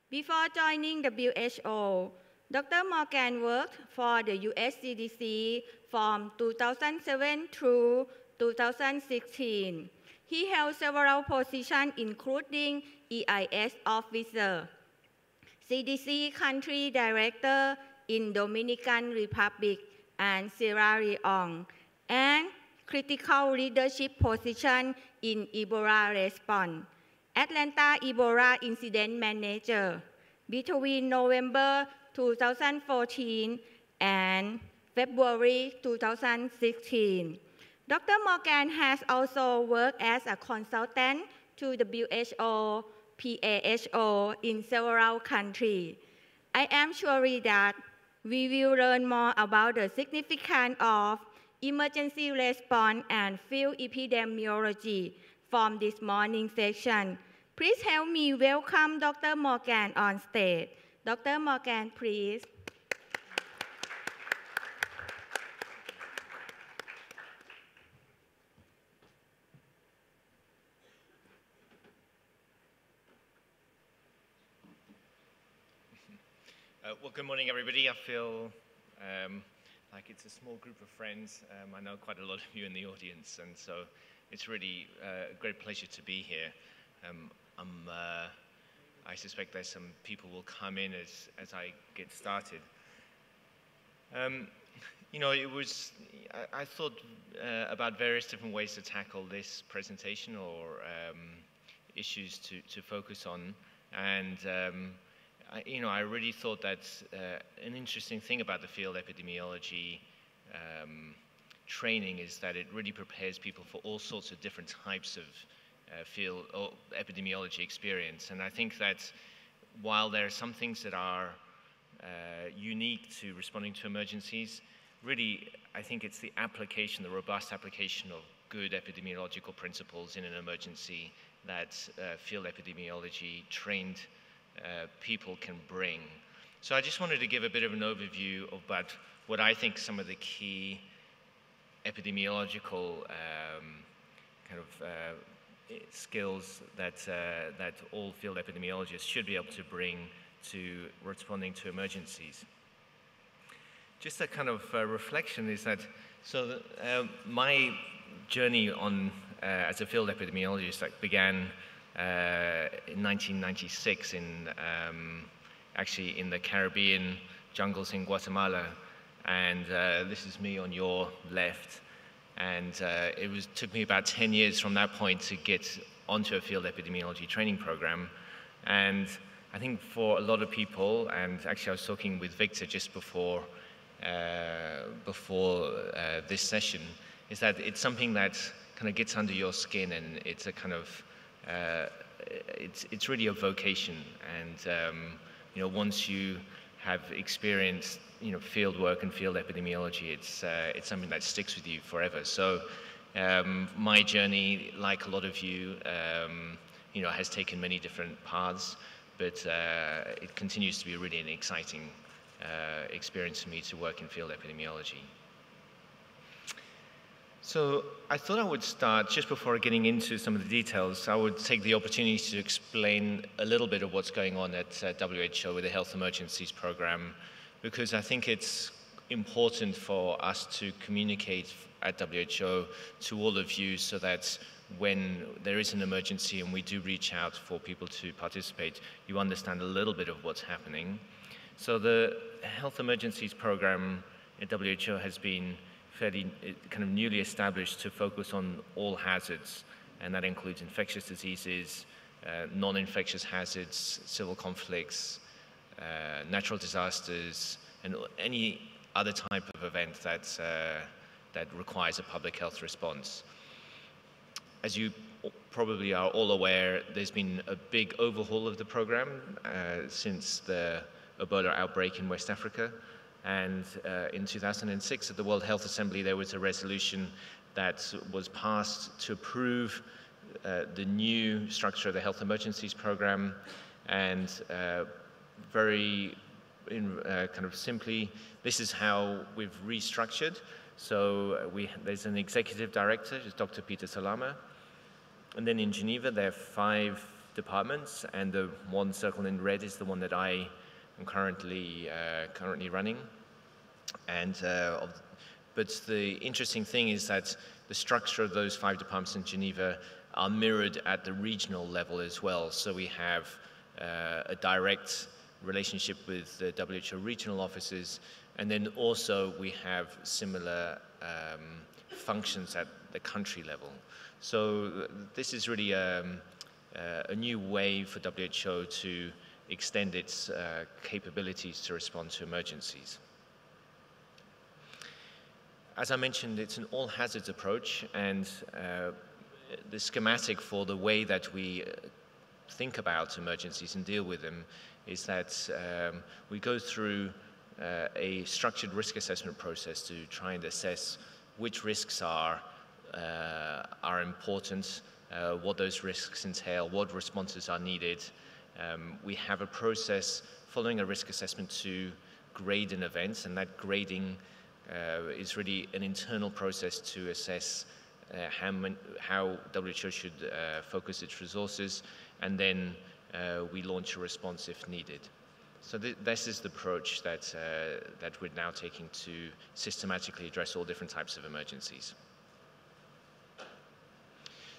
Before joining WHO, Dr. Morgan worked for the US CDC from 2007 through 2016. He held several positions including EIS officer, CDC country director in Dominican Republic and Sierra Leone, and critical leadership position in Ebola response, Atlanta Ebola Incident Manager, between November 2014 and February 2016. Dr. Morgan has also worked as a consultant to WHO, PAHO in several countries. I am sure that we will learn more about the significance of emergency response and field epidemiology from this morning session. Please help me welcome Dr. Morgan on stage. Dr. Morgan, please. Well, good morning, everybody. I feel like it's a small group of friends. I know quite a lot of you in the audience, and so it's really a great pleasure to be here. I suspect there's some people will come in as I get started. You know, I thought about various different ways to tackle this presentation or issues to focus on, and I really thought that an interesting thing about the field epidemiology training is that it really prepares people for all sorts of different types of field or epidemiology experience. And I think that while there are some things that are unique to responding to emergencies, really I think it's the application, the robust application of good epidemiological principles in an emergency that field epidemiology trained people can bring. So I just wanted to give a bit of an overview about what I think some of the key epidemiological skills that all field epidemiologists should be able to bring to responding to emergencies. Just a kind of reflection is that, my journey on as a field epidemiologist began in 1996 actually in the Caribbean jungles in Guatemala, and this is me on your left. And took me about 10 years from that point to get onto a field epidemiology training program. And I think for a lot of people, and actually I was talking with Victor just before this session, is that it's something that kind of gets under your skin, and it's a kind of it's really a vocation. And once you have experienced field work and field epidemiology, it's something that sticks with you forever. So my journey, like a lot of you, has taken many different paths, but it continues to be really an exciting experience for me to work in field epidemiology. So I thought I would start, just before getting into some of the details, I would take the opportunity to explain a little bit of what's going on at WHO with the Health Emergencies Program, because I think it's important for us to communicate at WHO to all of you, so that when there is an emergency and we do reach out for people to participate, you understand a little bit of what's happening. So the Health Emergencies Program at WHO has been fairly kind of newly established to focus on all hazards, and that includes infectious diseases, non-infectious hazards, civil conflicts, natural disasters, and any other type of event that requires a public health response. As you probably are all aware, there's been a big overhaul of the program since the Ebola outbreak in West Africa. And in 2006 at the World Health Assembly, there was a resolution that was passed to approve the new structure of the Health Emergencies Program. And very kind of simply, this is how we've restructured. So there's an executive director, who's Dr. Peter Salama. And then in Geneva, there are 5 departments, and the one circled in red is the one that I am currently running. And but the interesting thing is that the structure of those 5 departments in Geneva are mirrored at the regional level as well. So we have a direct relationship with the WHO regional offices, and then also we have similar functions at the country level. So this is really a new way for WHO to extend its capabilities to respond to emergencies. As I mentioned, it's an all hazards approach, and the schematic for the way that we think about emergencies and deal with them is that we go through a structured risk assessment process to try and assess which risks are important, what those risks entail, what responses are needed. We have a process following a risk assessment to grade an event, and that grading is really an internal process to assess how WHO should focus its resources, and then we launch a response if needed. So this is the approach that we're now taking to systematically address all different types of emergencies.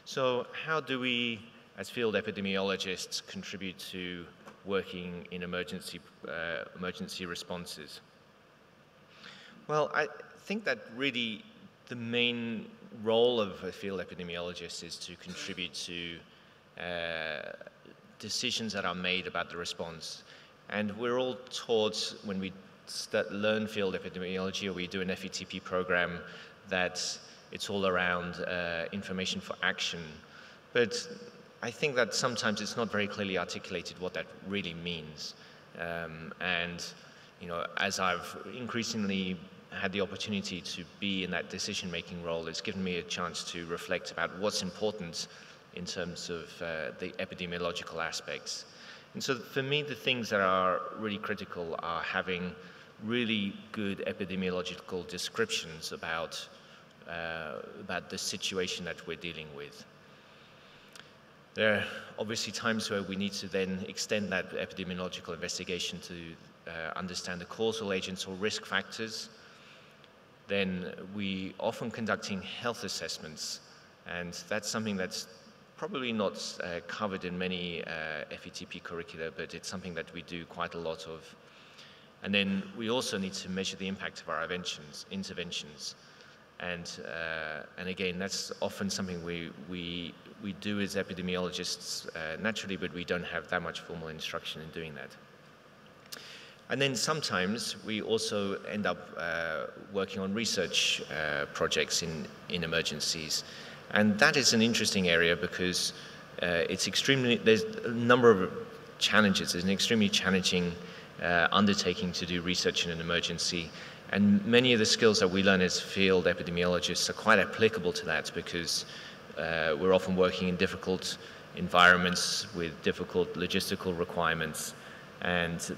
So how do we, as field epidemiologists, contribute to working in emergency responses? Well, I think that really the main role of a field epidemiologist is to contribute to decisions that are made about the response. And we're all taught when we learn field epidemiology, or we do an FETP program, that it's all around information for action. But I think that sometimes it's not very clearly articulated what that really means. And as I've increasingly had the opportunity to be in that decision-making role, it's given me a chance to reflect about what's important in terms of the epidemiological aspects. And so for me, the things that are really critical are having really good epidemiological descriptions about the situation that we're dealing with. There are obviously times where we need to then extend that epidemiological investigation to understand the causal agents or risk factors. Then we often conducting health assessments, and that's something that's probably not covered in many FETP curricula, but it's something that we do quite a lot of. And then we also need to measure the impact of our interventions. And again, that's often something we do as epidemiologists naturally, but we don't have that much formal instruction in doing that. And then sometimes we also end up working on research projects in emergencies. And that is an interesting area because there's a number of challenges. It's an extremely challenging undertaking to do research in an emergency. And many of the skills that we learn as field epidemiologists are quite applicable to that because we're often working in difficult environments with difficult logistical requirements. And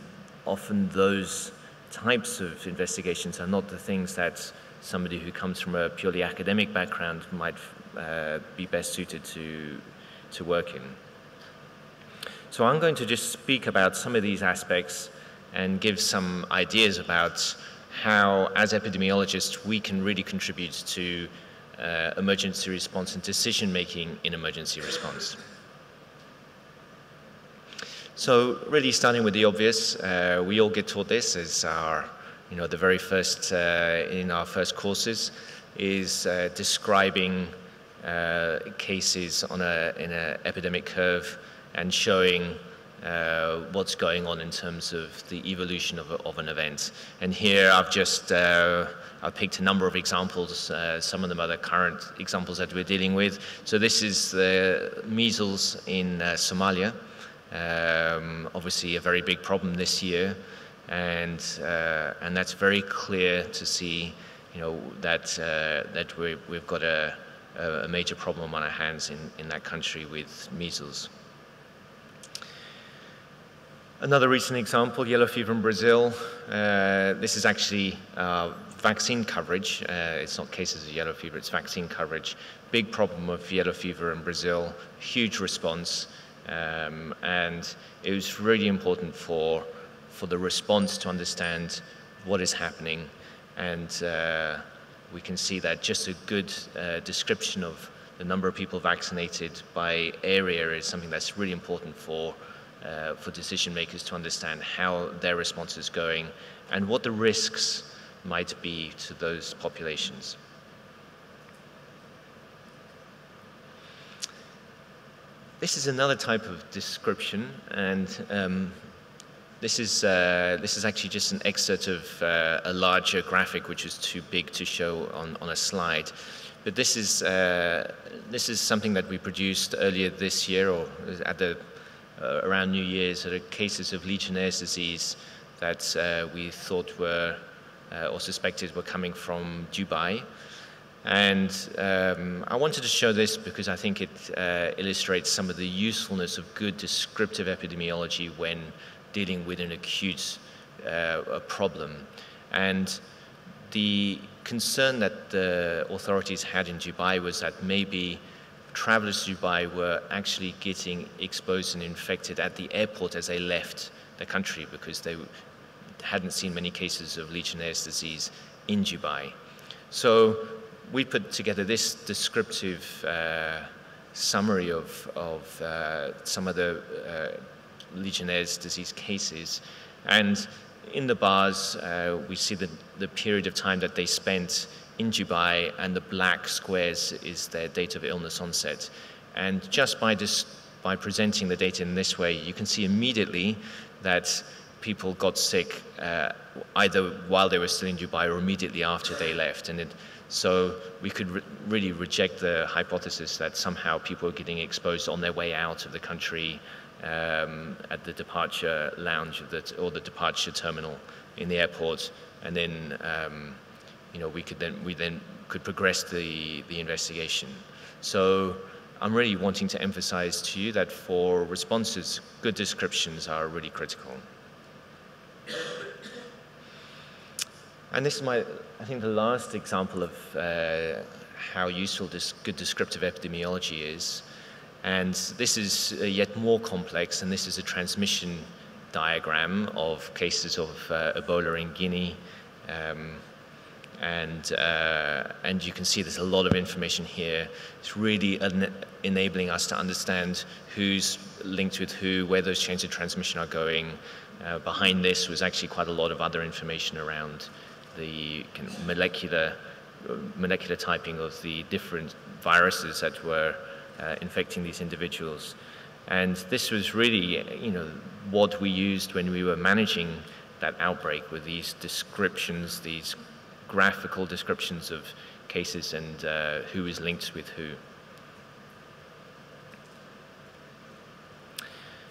often those types of investigations are not the things that somebody who comes from a purely academic background might be best suited to work in. So I'm going to just speak about some of these aspects and give some ideas about how, as epidemiologists, we can really contribute to emergency response and decision-making in emergency response. So really starting with the obvious, we all get taught this as our, the very first, in our first courses, is describing cases in an epidemic curve and showing what's going on in terms of the evolution of an event. And here I've just I've picked a number of examples. Some of them are the current examples that we're dealing with. So this is the measles in Somalia. Obviously a very big problem this year, and that's very clear to see, that we've got a major problem on our hands in that country with measles. Another recent example, yellow fever in Brazil. This is actually vaccine coverage. It's not cases of yellow fever, it's vaccine coverage. Big problem of yellow fever in Brazil, huge response. And it was really important for the response to understand what is happening. And we can see that just a good description of the number of people vaccinated by area is something that's really important for decision makers to understand how their response is going and what the risks might be to those populations. This is another type of description, and this is actually just an excerpt of a larger graphic, which is too big to show on a slide. But this is something that we produced earlier this year, or at the around New Year's, that are cases of Legionnaire's disease that we thought were or suspected were coming from Dubai. And I wanted to show this because I think it illustrates some of the usefulness of good descriptive epidemiology when dealing with an acute problem. And the concern that the authorities had in Dubai was that maybe travelers to Dubai were actually getting exposed and infected at the airport as they left the country because they hadn't seen many cases of Legionnaire's disease in Dubai. So we put together this descriptive summary of some of the Legionnaire's disease cases. And in the bars, we see the period of time that they spent in Dubai, and the black squares is their date of illness onset. And just by presenting the data in this way, you can see immediately that people got sick either while they were still in Dubai or immediately after they left. And so we could really reject the hypothesis that somehow people were getting exposed on their way out of the country at the departure lounge or the departure terminal in the airport, and then we then could progress the investigation. So I'm really wanting to emphasize to you that for responses, good descriptions are really critical. And this is I think the last example of how useful this good descriptive epidemiology is. And this is yet more complex, and this is a transmission diagram of cases of Ebola in Guinea. And you can see there's a lot of information here. It's really enabling us to understand who's linked with who, where those chains of transmission are going. Behind this was actually quite a lot of other information around the kind of molecular typing of the different viruses that were infecting these individuals. And this was really, what we used when we were managing that outbreak, with these descriptions, these graphical descriptions of cases and who is linked with who.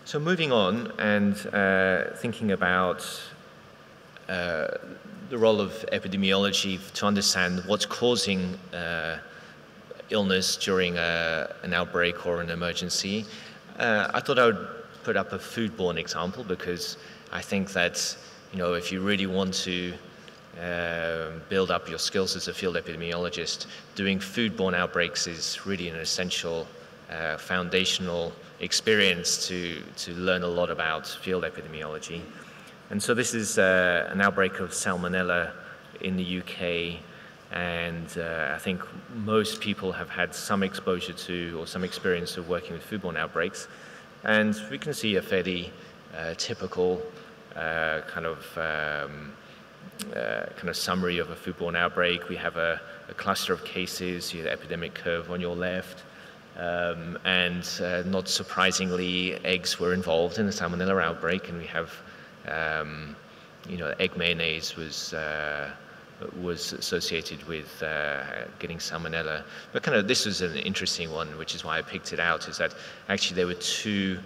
So moving on and thinking about the role of epidemiology to understand what's causing illness during an outbreak or an emergency, I thought I would put up a foodborne example, because I think that if you really want to build up your skills as a field epidemiologist, doing foodborne outbreaks is really an essential foundational experience to learn a lot about field epidemiology. And so this is an outbreak of Salmonella in the UK, and I think most people have had some exposure to or some experience of working with foodborne outbreaks. And we can see a fairly typical kind of summary of a foodborne outbreak. We have a cluster of cases, you have the epidemic curve on your left, and not surprisingly, eggs were involved in the Salmonella outbreak, and we have egg mayonnaise was associated with getting Salmonella. But this was an interesting one, which is why I picked it out, is that actually there were two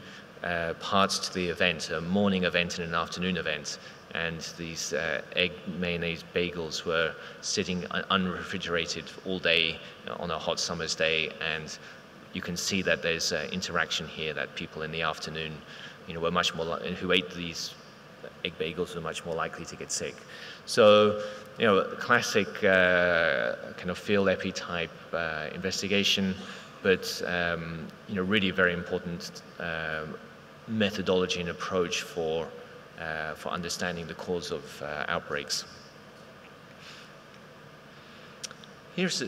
parts to the event, a morning event and an afternoon event. And these egg mayonnaise bagels were sitting unrefrigerated all day on a hot summer's day, and you can see that there's interaction here, that people in the afternoon, were much more who ate these egg bagels were much more likely to get sick. So, classic kind of field epi type investigation. but really a very important methodology and approach for understanding the cause of outbreaks. Here's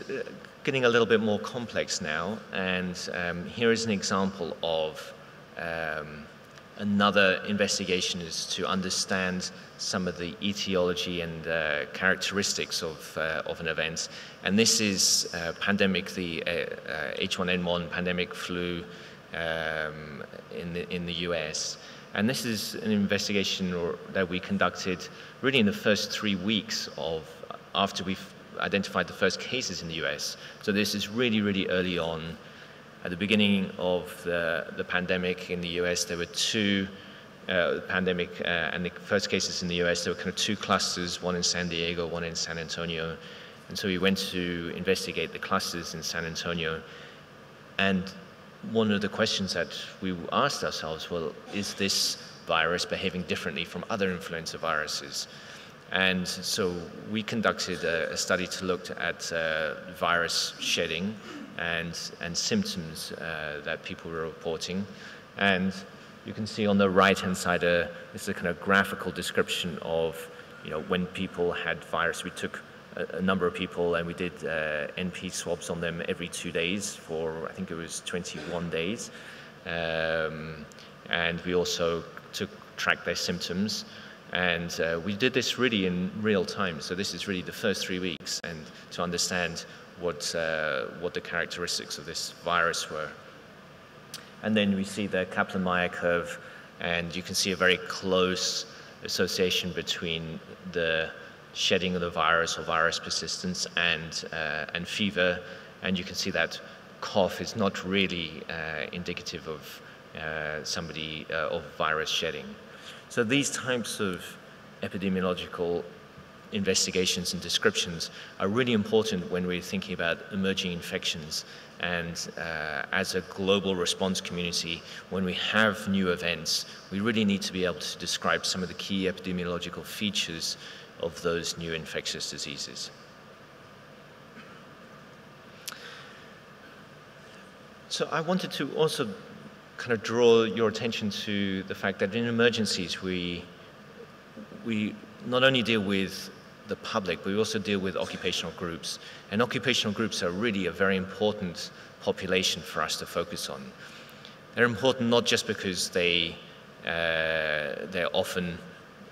getting a little bit more complex now, and here is an example of another investigation is to understand some of the etiology and characteristics of an event. And this is pandemic, the H1N1 pandemic flu in the US. And this is an investigation that we conducted really in the first 3 weeks after we've identified the first cases in the US. So this is really, really early on. At the beginning of the pandemic in the US, there were two pandemic and the first cases in the US, there were kind of two clusters, one in San Diego, one in San Antonio. And so we went to investigate the clusters in San Antonio. And one of the questions that we asked ourselves, well, is this virus behaving differently from other influenza viruses? And so we conducted a study to look at virus shedding and symptoms that people were reporting. And you can see on the right-hand side, this is a kind of graphical description of, when people had virus. We took a number of people and we did NP swabs on them every 2 days for, I think it was 21 days. And we also tracked their symptoms. And we did this really in real time. So this is really the first 3 weeks, and to understand what the characteristics of this virus were. And then we see the Kaplan-Meier curve, and you can see a very close association between the shedding of the virus or virus persistence and fever. And you can see that cough is not really indicative of somebody of virus shedding. So these types of epidemiological investigations and descriptions are really important when we're thinking about emerging infections. And as a global response community, when we have new events, we really need to be able to describe some of the key epidemiological features of those new infectious diseases. So I wanted to also kind of draw your attention to the fact that in emergencies, we not only deal with the public, but we also deal with occupational groups. And occupational groups are really a very important population for us to focus on. They're important not just because they're often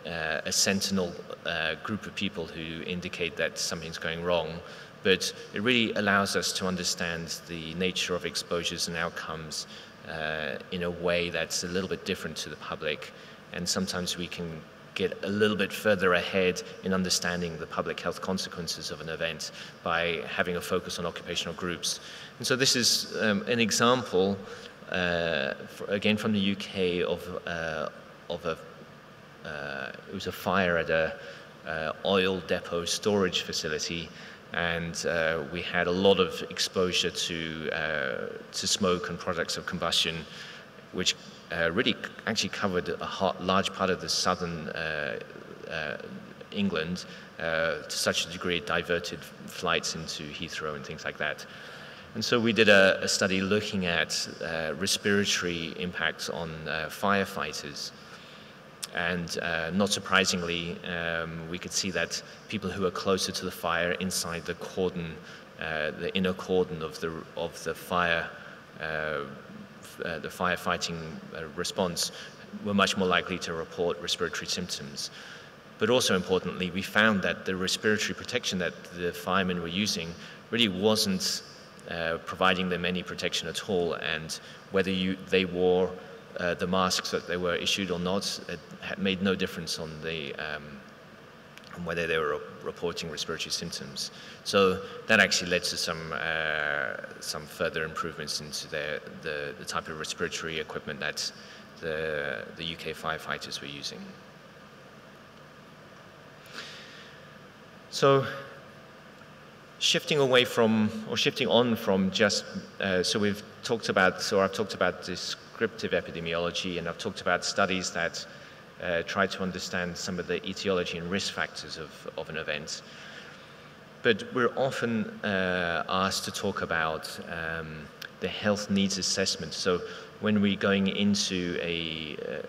a sentinel group of people who indicate that something's going wrong, but it really allows us to understand the nature of exposures and outcomes in a way that's a little bit different to the public. And sometimes we can get a little bit further ahead in understanding the public health consequences of an event by having a focus on occupational groups. And so this is an example, again from the UK, it was a fire at a oil depot storage facility, and we had a lot of exposure to smoke and products of combustion, which really actually covered a large part of the southern England, to such a degree it diverted flights into Heathrow and things like that. And so we did a study looking at respiratory impacts on firefighters. And not surprisingly, we could see that people who are closer to the fire, inside the cordon, the inner cordon of the fire, the firefighting response, were much more likely to report respiratory symptoms. But also importantly, we found that the respiratory protection that the firemen were using really wasn't providing them any protection at all, and whether they wore the masks that they were issued or not, it made no difference on on whether they were reporting respiratory symptoms. So that actually led to some further improvements into the type of respiratory equipment that the UK firefighters were using. So shifting on from just, so I've talked about descriptive epidemiology, and I've talked about studies that try to understand some of the etiology and risk factors of an event. But we're often asked to talk about the health needs assessment. So when we're going into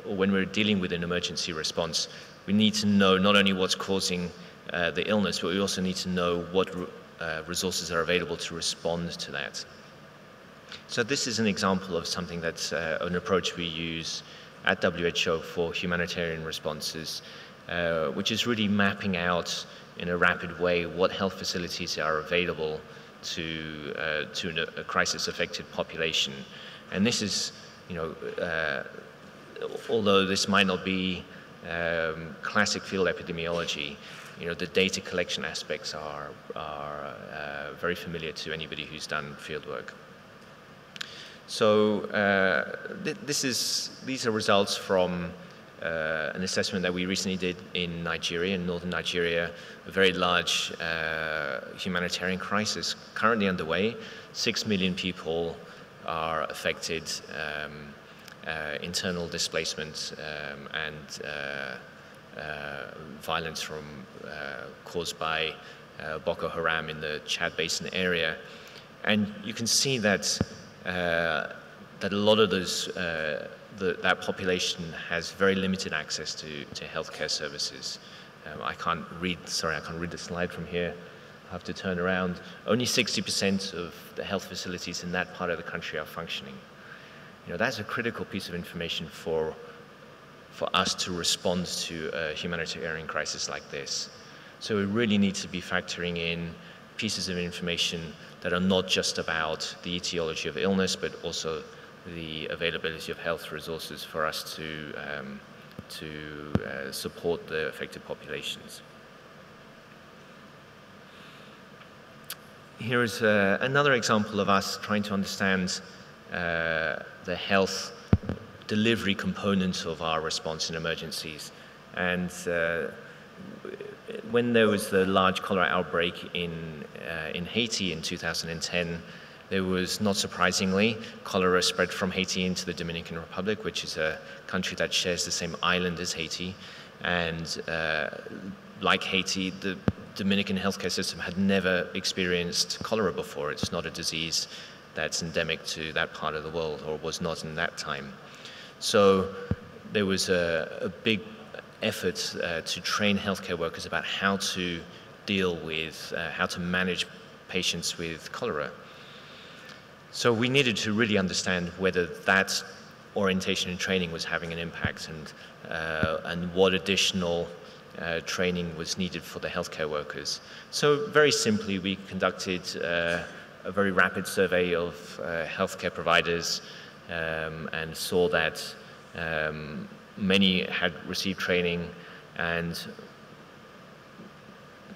or when we're dealing with an emergency response, we need to know not only what's causing the illness, but we also need to know what resources are available to respond to that. So this is an example of something that's an approach we use at WHO for humanitarian responses, which is really mapping out in a rapid way what health facilities are available to a crisis-affected population. And this is, although this might not be classic field epidemiology, the data collection aspects are very familiar to anybody who's done field work. So these are results from an assessment that we recently did in Nigeria, in northern Nigeria, a very large humanitarian crisis currently underway. 6 million people are affected, internal displacement and violence caused by Boko Haram in the Chad Basin area. And you can see that that a lot of those that population has very limited access to healthcare services. I can't read the slide from here. I have to turn around. Only 60% of the health facilities in that part of the country are functioning. That's a critical piece of information for us to respond to a humanitarian crisis like this. So we really need to be factoring in pieces of information that are not just about the etiology of illness, but also the availability of health resources for us to support the affected populations. Here is another example of us trying to understand the health delivery component of our response in emergencies. And when there was the large cholera outbreak in Haiti in 2010, there was, not surprisingly, cholera spread from Haiti into the Dominican Republic, which is a country that shares the same island as Haiti. And like Haiti, the Dominican healthcare system had never experienced cholera before. It's not a disease that's endemic to that part of the world, or was not in that time. So there was a big effort to train healthcare workers about how to deal with, how to manage patients with cholera. So we needed to really understand whether that orientation and training was having an impact, and what additional training was needed for the healthcare workers. So very simply, we conducted a very rapid survey of healthcare providers and saw that many had received training, and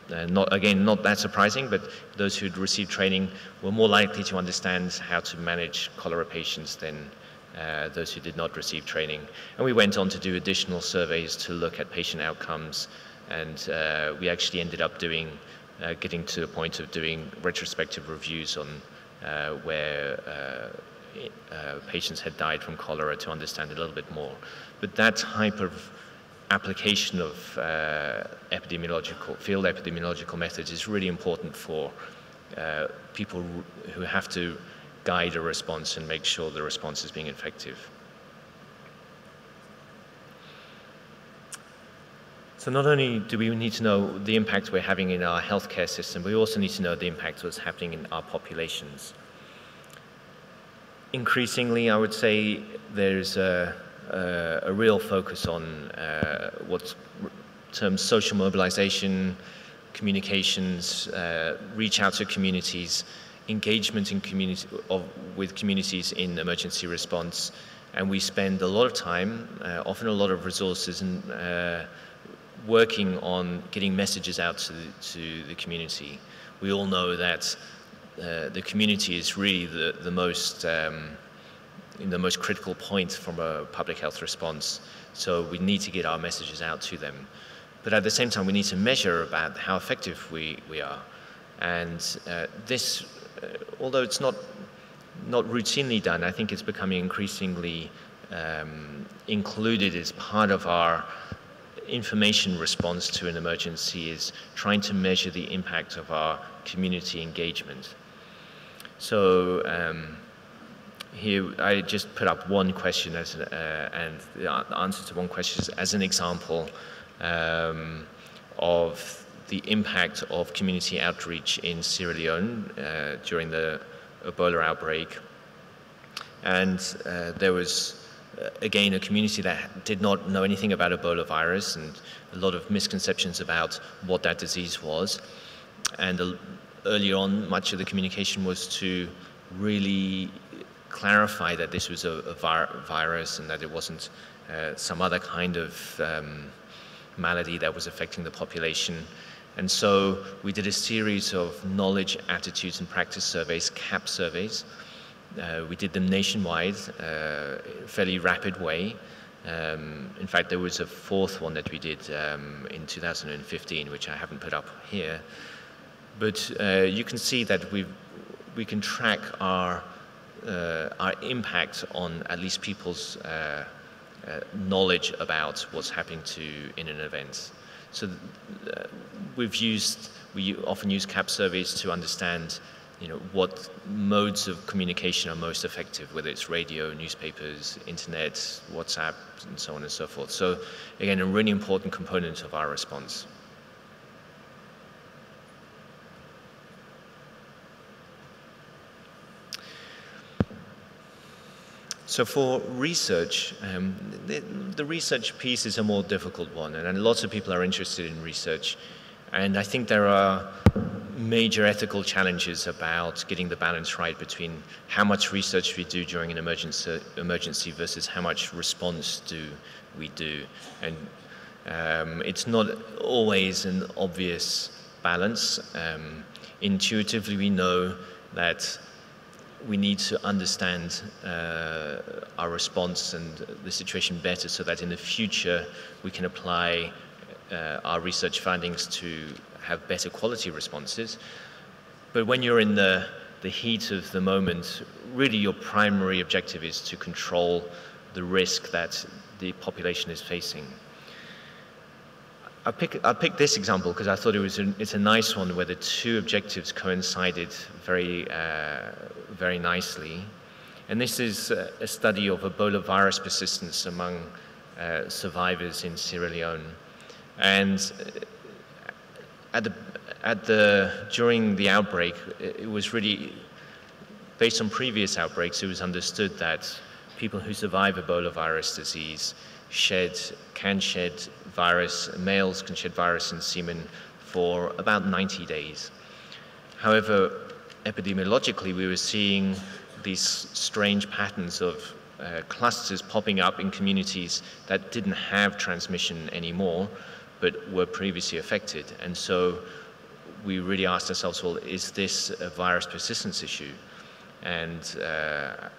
not that surprising, but those who'd received training were more likely to understand how to manage cholera patients than those who did not receive training. And we went on to do additional surveys to look at patient outcomes, and we actually ended up getting to the point of doing retrospective reviews on where patients had died from cholera to understand a little bit more. But that type of application of field epidemiological methods is really important for people who have to guide a response and make sure the response is being effective. So not only do we need to know the impact we're having in our healthcare system, we also need to know the impact that's happening in our populations. Increasingly, I would say there's a real focus on what's termed social mobilization, communications, reach out to communities, engagement in with communities in emergency response. And we spend a lot of time, often a lot of resources, in working on getting messages out to the community. We all know that the community is really the most critical point from a public health response. So we need to get our messages out to them. But at the same time, we need to measure about how effective we are. And this, although it's not routinely done, I think it's becoming increasingly included as part of our information response to an emergency, is trying to measure the impact of our community engagement. So here I just put up one question as and the answer to one question as an example of the impact of community outreach in Sierra Leone during the Ebola outbreak. And there was, again, a community that did not know anything about Ebola virus and a lot of misconceptions about what that disease was. And early on, much of the communication was to really clarify that this was a virus and that it wasn't some other kind of malady that was affecting the population. And so we did a series of knowledge, attitudes, and practice surveys, CAP surveys. We did them nationwide, fairly rapid way. In fact, there was a fourth one that we did in 2015, which I haven't put up here. But you can see that we can track our impact on at least people's knowledge about what's happening in an event. So we often use CAP surveys to understand, what modes of communication are most effective, whether it's radio, newspapers, internet, WhatsApp, and so on and so forth. So again, a really important component of our response. So for research, the research piece is a more difficult one, and lots of people are interested in research. And I think there are major ethical challenges about getting the balance right between how much research we do during an emergency versus how much response we do. And it's not always an obvious balance. Intuitively, we know that we need to understand our response and the situation better so that in the future we can apply our research findings to have better quality responses. But when you're in the heat of the moment, really your primary objective is to control the risk that the population is facing. I picked this example because I thought it's a nice one where the two objectives coincided very nicely. And this is a study of Ebola virus persistence among survivors in Sierra Leone. And during the outbreak, it was really, based on previous outbreaks, it was understood that people who survive Ebola virus disease can shed virus, males can shed virus in semen for about 90 days. However, epidemiologically, we were seeing these strange patterns of clusters popping up in communities that didn't have transmission anymore, but were previously affected. And so we really asked ourselves, well, is this a virus persistence issue? And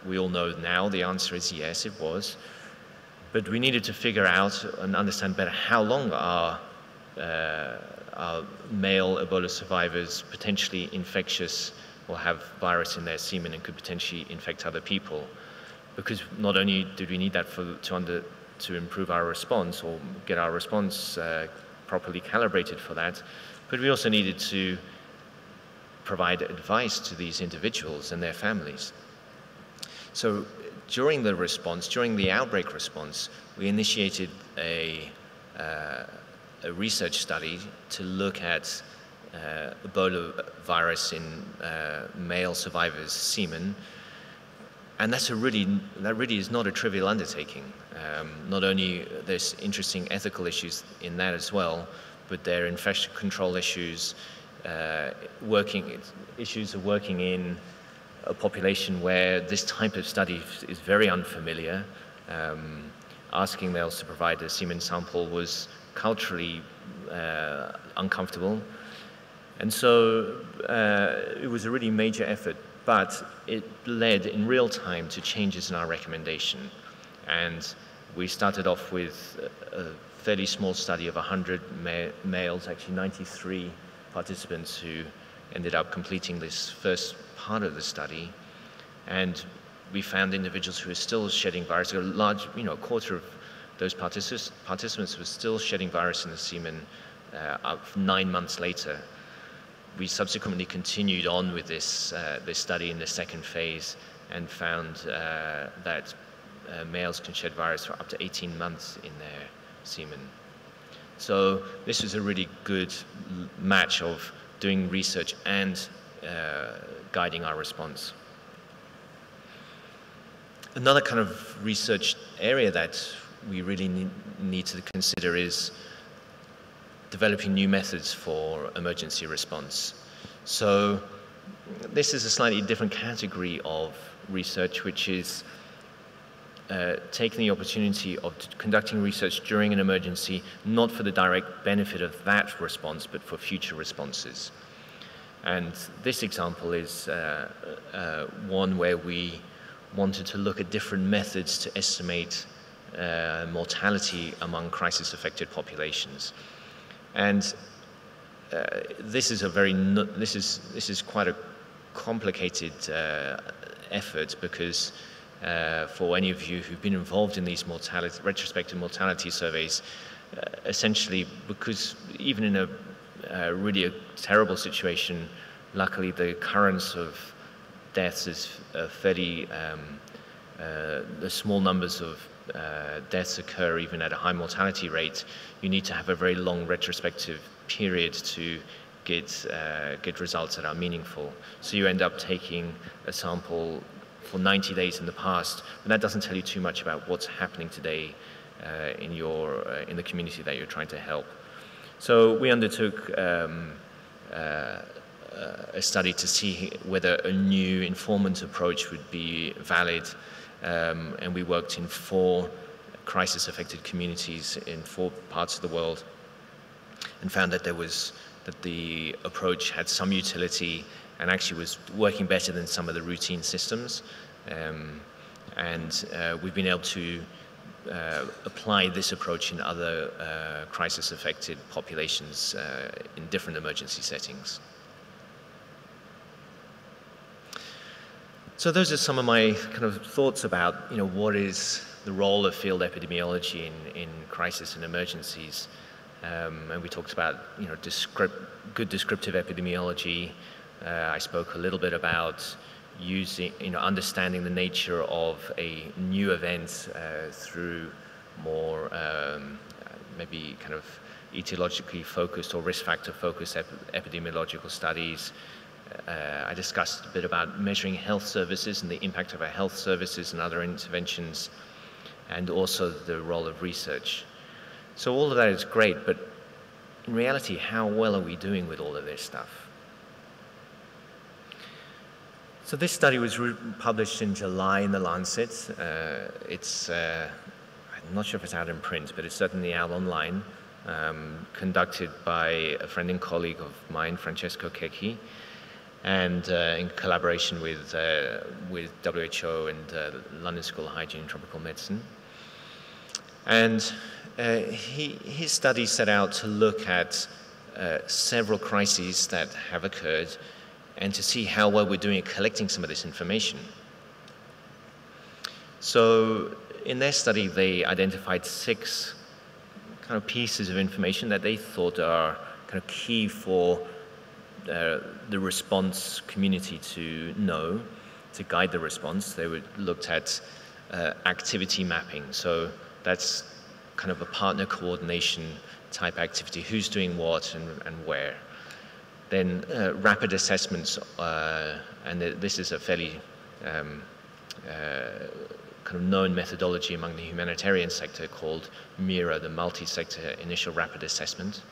we all know now the answer is yes, it was. But we needed to figure out and understand better how long are male Ebola survivors potentially infectious or have virus in their semen and could potentially infect other people. Because not only did we need that to improve our response or get our response properly calibrated for that, but we also needed to provide advice to these individuals and their families. So during the outbreak response, we initiated a research study to look at Ebola virus in male survivors' semen. And that really is not a trivial undertaking. Not only there's interesting ethical issues in that as well, but there are infection control issues, issues of working in a population where this type of study is very unfamiliar. Asking males to provide a semen sample was culturally uncomfortable. And so it was a really major effort, but it led in real time to changes in our recommendation. And we started off with a fairly small study of 100 males, actually 93 participants who ended up completing this first part of the study. And we found individuals who were still shedding virus. A large, a quarter of those participants were still shedding virus in the semen 9 months later. We subsequently continued on with this study in the second phase, and found that males can shed virus for up to 18 months in their semen. So this was a really good match of doing research and guiding our response. Another kind of research area that we really need to consider is developing new methods for emergency response. So this is a slightly different category of research, which is taking the opportunity of conducting research during an emergency, not for the direct benefit of that response, but for future responses. And this example is one where we wanted to look at different methods to estimate mortality among crisis-affected populations. And this is quite a complicated effort, because for any of you who've been involved in these retrospective mortality surveys, essentially, because even in a really terrible situation, luckily the occurrence of deaths is fairly, the small numbers of deaths occur even at a high mortality rate. You need to have a very long retrospective period to get results that are meaningful. So you end up taking a sample for 90 days in the past, but that doesn't tell you too much about what's happening today in the community that you're trying to help. So we undertook a study to see whether a new informant approach would be valid, and we worked in 4 crisis-affected communities in 4 parts of the world, and found that the approach had some utility and actually was working better than some of the routine systems. We've been able to apply this approach in other crisis-affected populations in different emergency settings. So those are some of my kind of thoughts about, what is the role of field epidemiology in crisis and emergencies. And we talked about, good descriptive epidemiology. I spoke a little bit about using, understanding the nature of a new event through more maybe kind of etiologically focused or risk factor focused epidemiological studies. I discussed a bit about measuring health services and the impact of our health services and other interventions, and also the role of research. So all of that is great, but in reality, how well are we doing with all of this stuff? So this study was published in July in The Lancet. I'm not sure if it's out in print, but it's certainly out online, conducted by a friend and colleague of mine, Francesco Cecchi, and in collaboration with WHO and London School of Hygiene and Tropical Medicine. And his study set out to look at several crises that have occurred and to see how well we're doing at collecting some of this information. So in their study, they identified 6 kind of pieces of information that they thought are kind of key for the response community to know, to guide the response. They looked at activity mapping. So that's kind of a partner coordination type activity, who's doing what and where. Then rapid assessments, and this is a fairly kind of known methodology among the humanitarian sector called MIRA, the Multi-Sector Initial Rapid Assessment.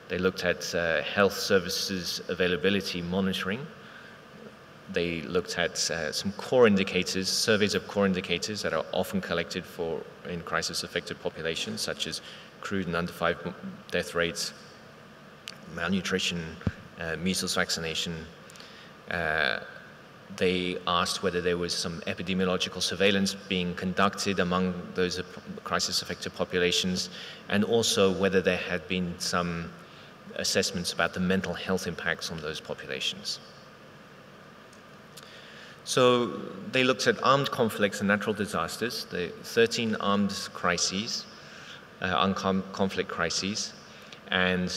They looked at health services availability monitoring. They looked at some core indicators, surveys of core indicators that are often collected in crisis-affected populations, such as crude and under 5 death rates, malnutrition, measles vaccination. They asked whether there was some epidemiological surveillance being conducted among those crisis-affected populations, and also whether there had been some assessments about the mental health impacts on those populations. So they looked at armed conflicts and natural disasters, the 13 armed crises, armed conflict crises, and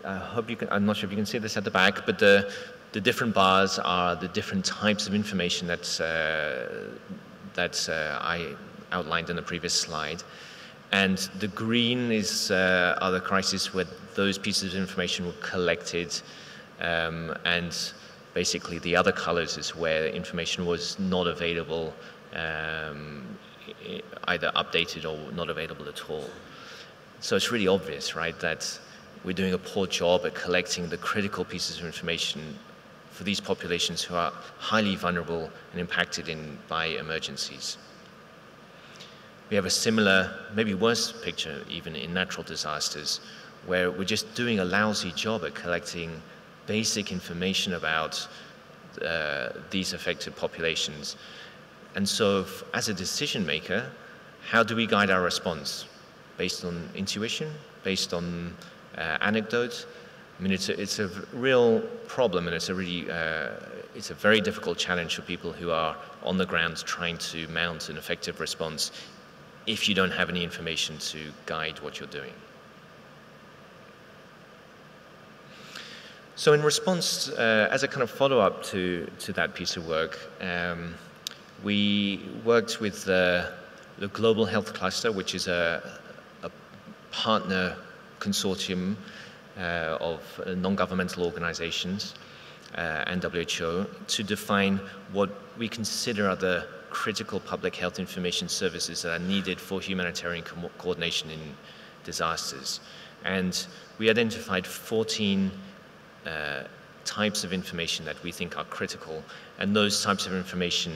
I hope you can, I'm not sure if you can see this at the back, but the different bars are the different types of information that I outlined in the previous slide. And the green is are the crises where those pieces of information were collected, and basically the other colors is where information was not available, either updated or not available at all. So it's really obvious, right, that we're doing a poor job at collecting the critical pieces of information for these populations who are highly vulnerable and impacted by emergencies. We have a similar, maybe worse picture even in natural disasters, where we're just doing a lousy job at collecting basic information about these affected populations. And so as a decision maker, how do we guide our response? Based on intuition, based on anecdotes? I mean, it's a real problem, and it's a very difficult challenge for people who are on the ground trying to mount an effective response if you don't have any information to guide what you're doing. So in response, as a kind of follow-up to that piece of work, we worked with the Global Health Cluster, which is a partner consortium of non-governmental organizations and WHO to define what we consider are the critical public health information services that are needed for humanitarian coordination in disasters. And we identified 14 types of information that we think are critical, and those types of information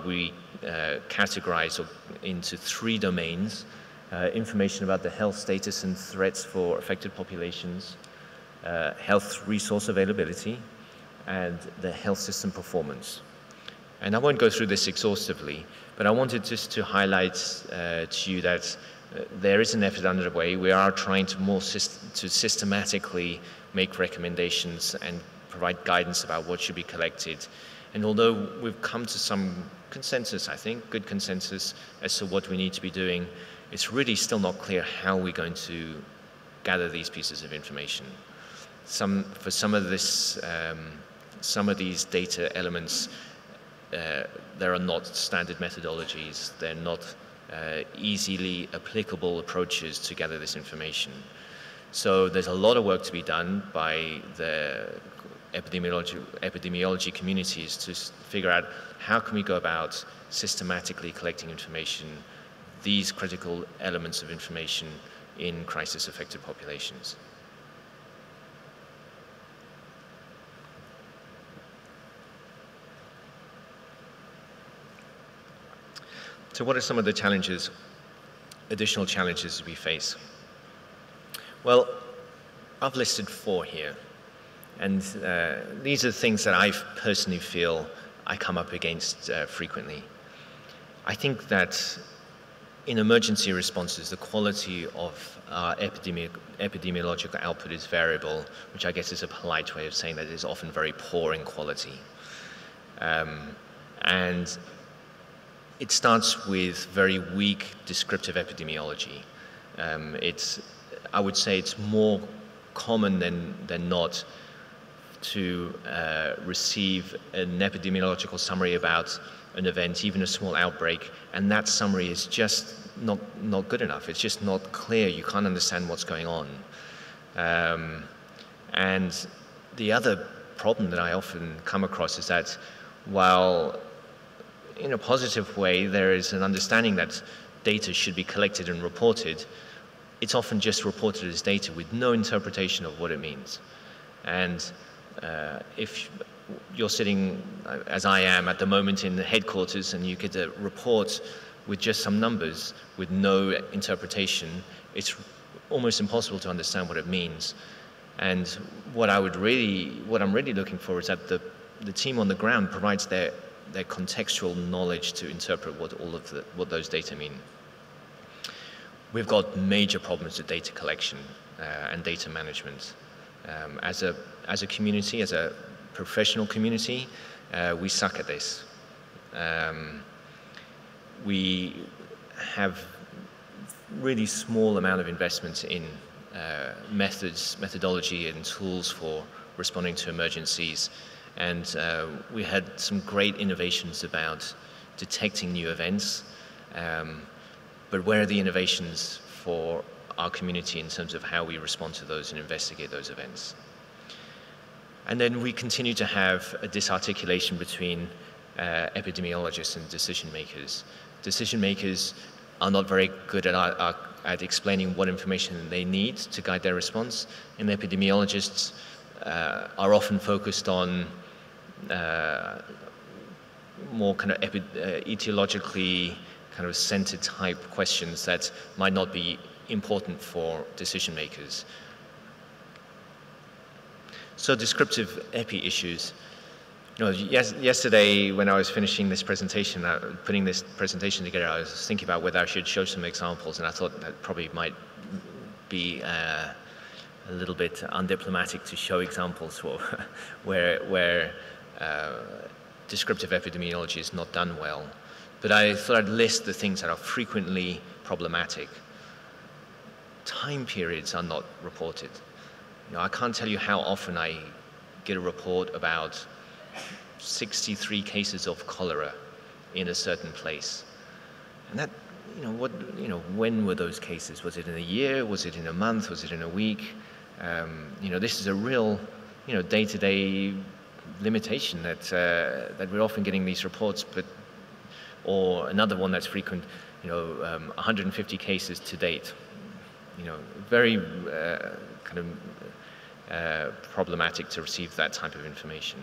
we categorize into 3 domains. Information about the health status and threats for affected populations, health resource availability, and the health system performance. And I won't go through this exhaustively, but I wanted just to highlight to you that there is an effort underway. We are trying to systematically make recommendations and provide guidance about what should be collected. And although we've come to some consensus, I think, good consensus as to what we need to be doing, it's really still not clear how we're going to gather these pieces of information. For some of these data elements, there are not standard methodologies. They're not easily applicable approaches to gather this information. So there's a lot of work to be done by the epidemiology communities to figure out how can we go about systematically collecting information, these critical elements of information in crisis-affected populations. So what are some of the challenges, additional challenges we face? Well, I've listed 4 here. And these are things that I personally feel I come up against frequently. I think that in emergency responses, the quality of epidemiological output is variable, which I guess is a polite way of saying that it is often very poor in quality. And it starts with very weak descriptive epidemiology. I would say it's more common than not to receive an epidemiological summary about an event, even a small outbreak, and that summary is just not good enough. It's just not clear. You can't understand what's going on. And the other problem that I often come across is that while in a positive way there is an understanding that data should be collected and reported, it's often just reported as data with no interpretation of what it means. And if you're sitting, as I am at the moment, in the headquarters and you get a report with just some numbers with no interpretation, it's almost impossible to understand what it means. And what I'm really looking for is that the team on the ground provides their contextual knowledge to interpret what those data mean. We've got major problems with data collection and data management. As a community, as a professional community, we suck at this. We have really small amount of investments in methodology and tools for responding to emergencies. And we had some great innovations about detecting new events, but where are the innovations for our community in terms of how we respond to those and investigate those events? And then we continue to have a disarticulation between epidemiologists and decision makers. Decision makers are not very good at explaining what information they need to guide their response, and epidemiologists are often focused on more kind of etiologically kind of centered type questions that might not be important for decision makers. So descriptive epi issues. You know, yesterday when I was finishing this presentation, putting this presentation together, I was thinking about whether I should show some examples, and I thought that probably might be a little bit undiplomatic to show examples for where descriptive epidemiology is not done well. But I thought I'd list the things that are frequently problematic. Time periods are not reported. You know, I can't tell you how often I get a report about 63 cases of cholera in a certain place. And that, when were those cases? Was it in a year? Was it in a month? Was it in a week? This is a real, day-to-day limitation that we're often getting these reports, or another one that's frequent, 150 cases to date. Very kind of problematic to receive that type of information.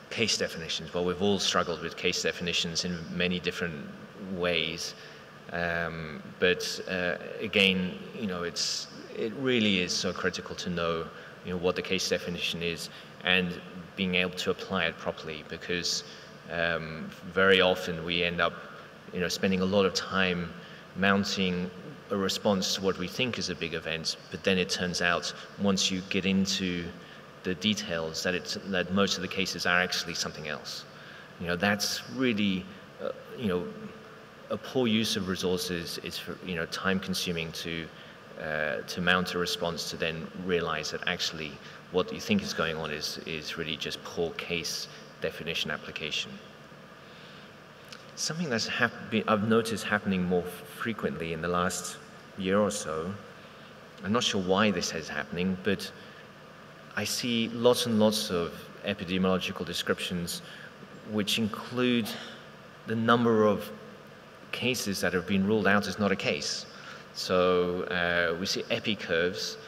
Case definitions. Well, we've all struggled with case definitions in many different ways, but again, it really is so critical to know, what the case definition is and being able to apply it properly, because very often we end up, spending a lot of time mounting a response to what we think is a big event, but then it turns out once you get into the details that most of the cases are actually something else. That's really, a poor use of resources. It's time consuming to mount a response to then realize that actually what you think is going on is really just poor case definition application. Something that's I've noticed happening more frequently in the last year or so. I'm not sure why this is happening, but I see lots and lots of epidemiological descriptions which include the number of cases that have been ruled out as not a case. So we see epi curves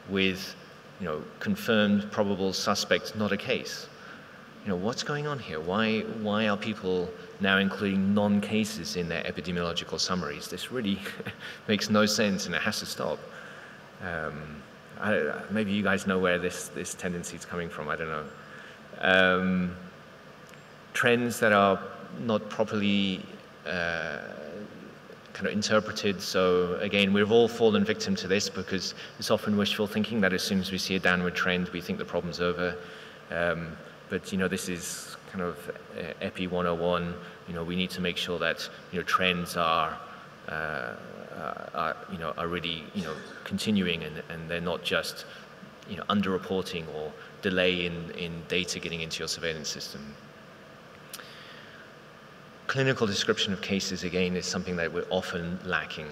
with, confirmed probable suspect not a case. What's going on here? Why are people now including non-cases in their epidemiological summaries? This really makes no sense, and it has to stop. Maybe you guys know where this tendency is coming from. I don't know. Trends that are not properly kind of interpreted. So again, we've all fallen victim to this, because it's often wishful thinking that as soon as we see a downward trend, we think the problem's over. But this is kind of Epi 101. We need to make sure that trends are really continuing, and they're not just underreporting or delay in data getting into your surveillance system. Clinical description of cases, again, is something that we're often lacking,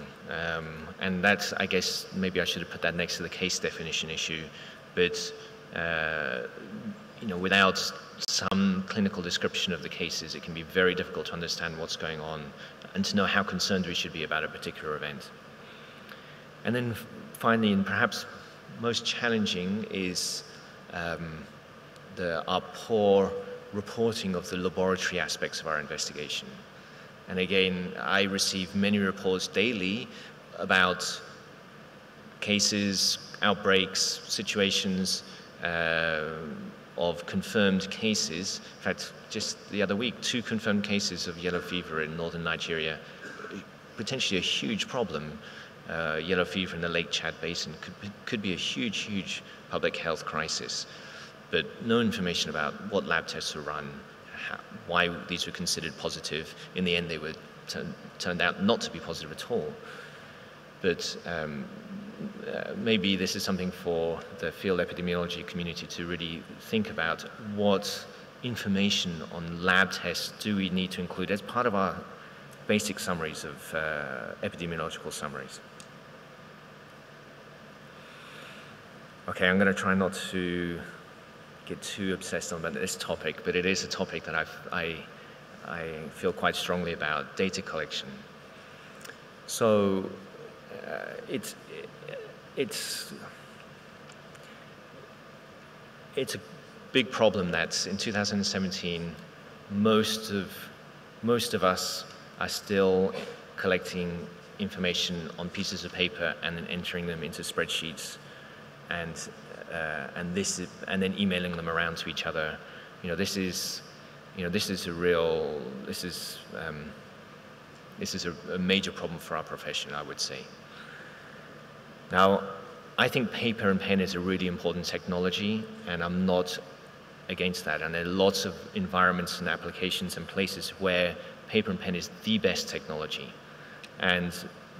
and that's, I guess, maybe I should have put that next to the case definition issue, but without some clinical description of the cases, it can be very difficult to understand what's going on and to know how concerned we should be about a particular event. And then finally, and perhaps most challenging, is our poor reporting of the laboratory aspects of our investigation. And again, I receive many reports daily about cases, outbreaks, situations of confirmed cases. In fact, just the other week, 2 confirmed cases of yellow fever in northern Nigeria, potentially a huge problem. Yellow fever in the Lake Chad Basin could be a huge, huge public health crisis. But no information about what lab tests were run, why these were considered positive. In the end, they were turned out not to be positive at all. But maybe this is something for the field epidemiology community to really think about. What information on lab tests do we need to include as part of our basic summaries of epidemiological summaries? Okay, I'm going to try not to get too obsessed on this topic, but it is a topic that I feel quite strongly about: data collection. So it's a big problem that in 2017 most of us are still collecting information on pieces of paper and then entering them into spreadsheets, and then emailing them around to each other. This is a major problem for our profession, I would say. Now, I think paper and pen is a really important technology, and I'm not against that. And there are lots of environments and applications and places where paper and pen is the best technology. And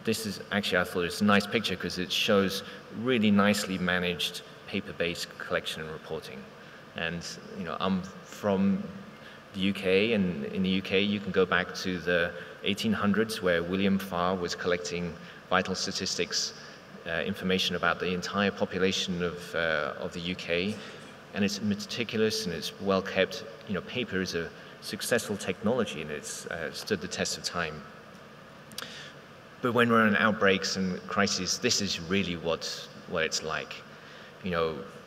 this is actually, I thought it's a nice picture because it shows really nicely managed paper-based collection and reporting. And I'm from the UK, and in the UK you can go back to the 1800s where William Farr was collecting vital statistics, information about the entire population of the UK, and it's meticulous and it's well kept. Paper is a successful technology, and it's stood the test of time. But when we're in outbreaks and crises, this is really what it's like.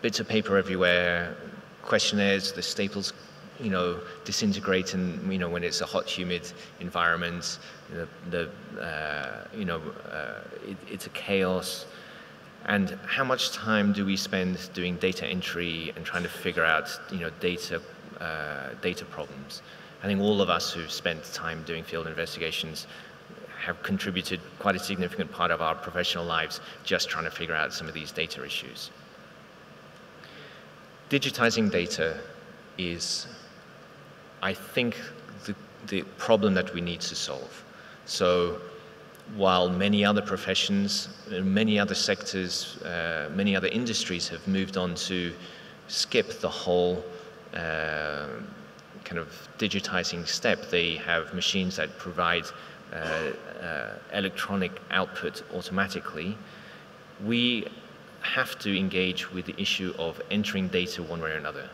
Bits of paper everywhere, questionnaires, the staples, disintegrate, and when it's a hot, humid environment, it's a chaos. And how much time do we spend doing data entry and trying to figure out, data problems? I think all of us who've spent time doing field investigations have contributed quite a significant part of our professional lives just trying to figure out some of these data issues. Digitizing data is, I think, the problem that we need to solve. So while many other professions, many other sectors, many other industries have moved on to skip the whole kind of digitizing step, they have machines that provide electronic output automatically. We have to engage with the issue of entering data one way or another.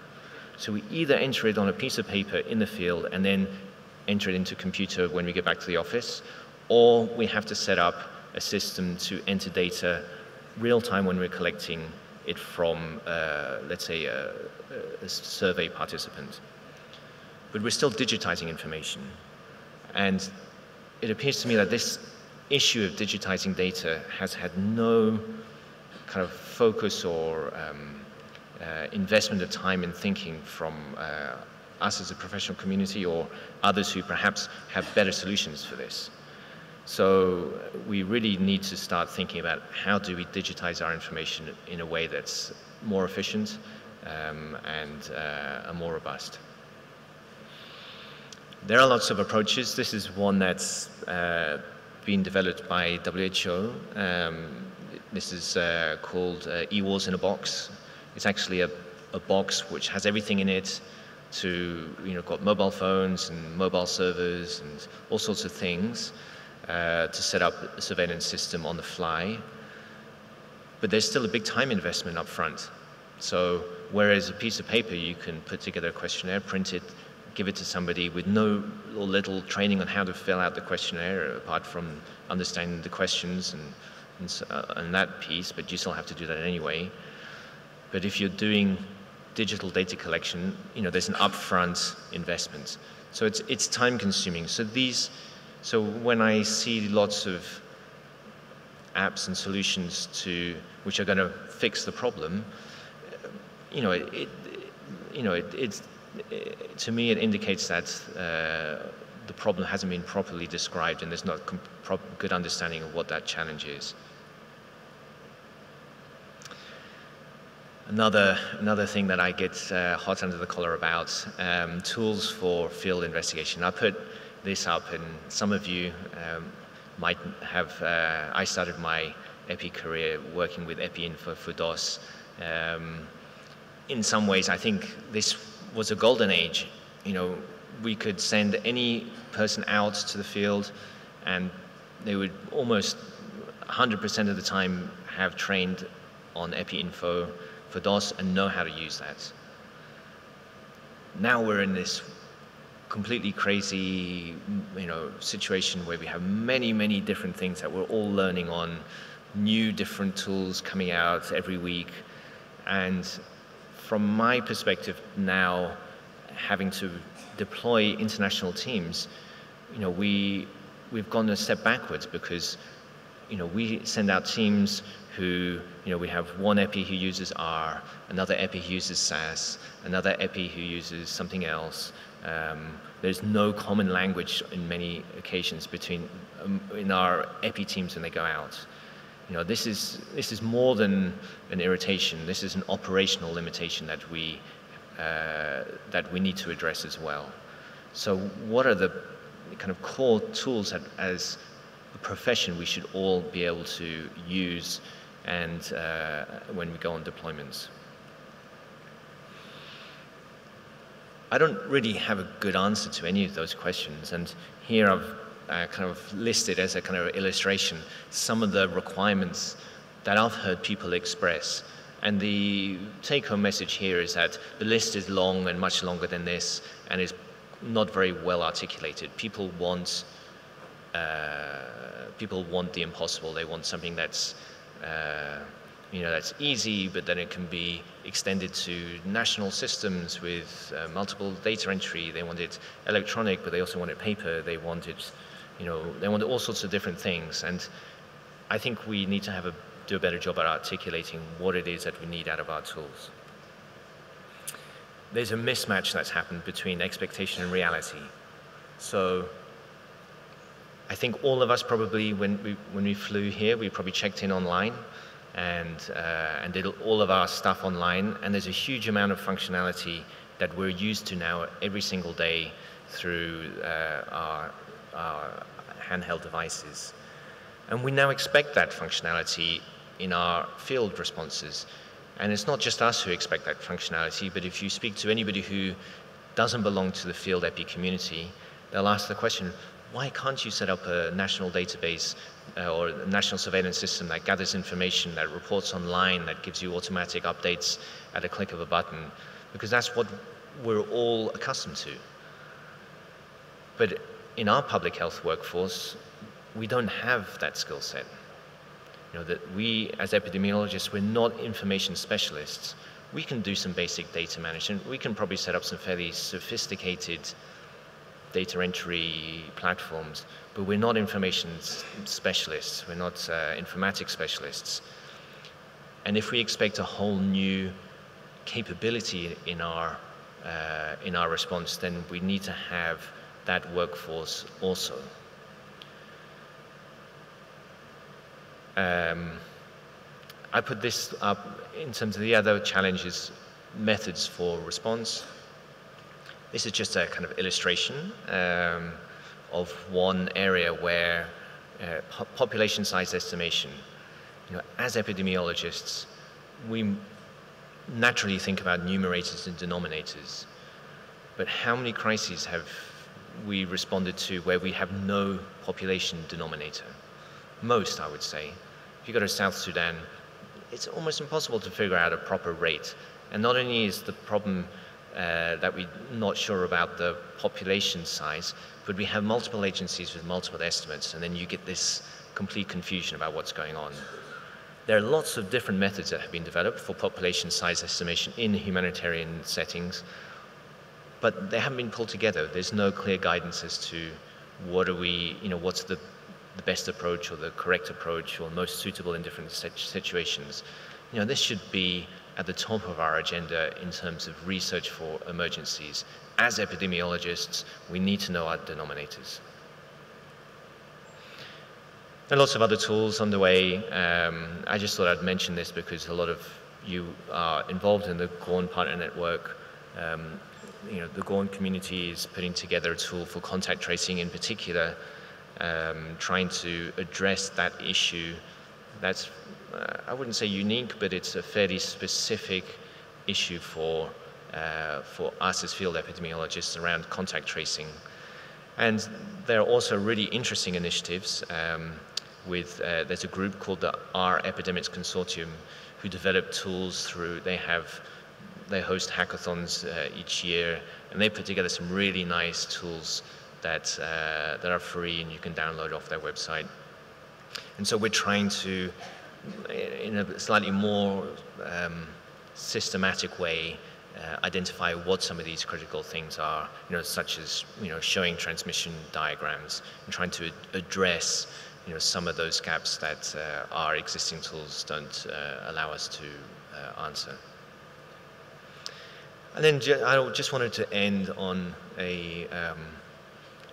So we either enter it on a piece of paper in the field and then enter it into a computer when we get back to the office, or we have to set up a system to enter data real time when we're collecting it from, let's say, a survey participant. But we're still digitizing information. And it appears to me that this issue of digitizing data has had no kind of focus or investment of time and thinking from us as a professional community or others who perhaps have better solutions for this. So we really need to start thinking about how do we digitize our information in a way that's more efficient and more robust. There are lots of approaches. This is one that's been developed by WHO. This is called eWars in a Box. It's actually a box which has everything in it got mobile phones and mobile servers and all sorts of things to set up a surveillance system on the fly. But there's still a big time investment up front. So whereas a piece of paper, you can put together a questionnaire, print it, give it to somebody with no or little training on how to fill out the questionnaire, apart from understanding the questions and that piece, but you still have to do that anyway. But if you're doing digital data collection, there's an upfront investment. So it's time consuming. So when I see lots of apps and solutions which are going to fix the problem, to me it indicates that the problem hasn't been properly described and there's not a good understanding of what that challenge is. Another thing that I get hot under the collar about, tools for field investigation. I put this up, and some of you might have, I started my Epi career, working with EpiInfo for DOS. In some ways, I think this was a golden age. We could send any person out to the field, and they would almost 100% of the time have trained on EpiInfo for DOS and know how to use that. Now we're in this completely crazy, situation where we have many, many different things that we're all learning on, new different tools coming out every week. And from my perspective now, having to deploy international teams, we've gone a step backwards because, we send out teams who, we have one EPI who uses R, another EPI who uses SAS, another EPI who uses something else. There's no common language in many occasions between in our EPI teams when they go out. This is more than an irritation. This is an operational limitation that we need to address as well. So, what are the kind of core tools that, as a profession, we should all be able to use and when we go on deployments? I don't really have a good answer to any of those questions, and here I've kind of listed as a kind of illustration some of the requirements that I've heard people express. And the take-home message here is that the list is long and much longer than this, and is not very well articulated. People want the impossible. They want something that's that's easy, but then it can be extended to national systems with multiple data entry. They want it electronic, but they also want it paper. They want it, they want all sorts of different things. And I think we need to do a better job at articulating what it is that we need out of our tools. There's a mismatch that's happened between expectation and reality. So I think all of us probably, when we flew here, we probably checked in online and did all of our stuff online. And there's a huge amount of functionality that we're used to now every single day through our handheld devices. And we now expect that functionality in our field responses. And it's not just us who expect that functionality, but if you speak to anybody who doesn't belong to the field EPI community, they'll ask the question, why can't you set up a national database or a national surveillance system that gathers information, that reports online, that gives you automatic updates at a click of a button? Because that's what we're all accustomed to. But in our public health workforce, we don't have that skill set. That we, as epidemiologists, we're not information specialists. We can do some basic data management. We can probably set up some fairly sophisticated data entry platforms, but we're not information specialists. We're not informatics specialists. And if we expect a whole new capability in our response, then we need to have that workforce also. I put this up in terms of the other challenges, methods for response. This is just a kind of illustration of one area where population size estimation. As epidemiologists, we naturally think about numerators and denominators. But how many crises have we responded to where we have no population denominator? Most, I would say. If you go to South Sudan, it's almost impossible to figure out a proper rate. And not only is the problem that we're not sure about the population size, but we have multiple agencies with multiple estimates, and then you get this complete confusion about what's going on. There are lots of different methods that have been developed for population size estimation in humanitarian settings, but they haven't been pulled together. There's no clear guidance as to what are we, what's the best approach or the correct approach or most suitable in different situations. This should be at the top of our agenda in terms of research for emergencies. As epidemiologists, we need to know our denominators. There are lots of other tools on the way. I just thought I'd mention this because a lot of you are involved in the GORN Partner Network. The GORN community is putting together a tool for contact tracing in particular, trying to address that issue that's, I wouldn't say unique, but it's a fairly specific issue for us as field epidemiologists around contact tracing. And there are also really interesting initiatives there's a group called the Epidemics Consortium who develop tools through, they host hackathons each year, and they put together some really nice tools that are free and you can download off their website. And so we're trying to, in a slightly more systematic way, identify what some of these critical things are, such as, showing transmission diagrams and trying to address, some of those gaps that our existing tools don't allow us to answer. And then I just wanted to end on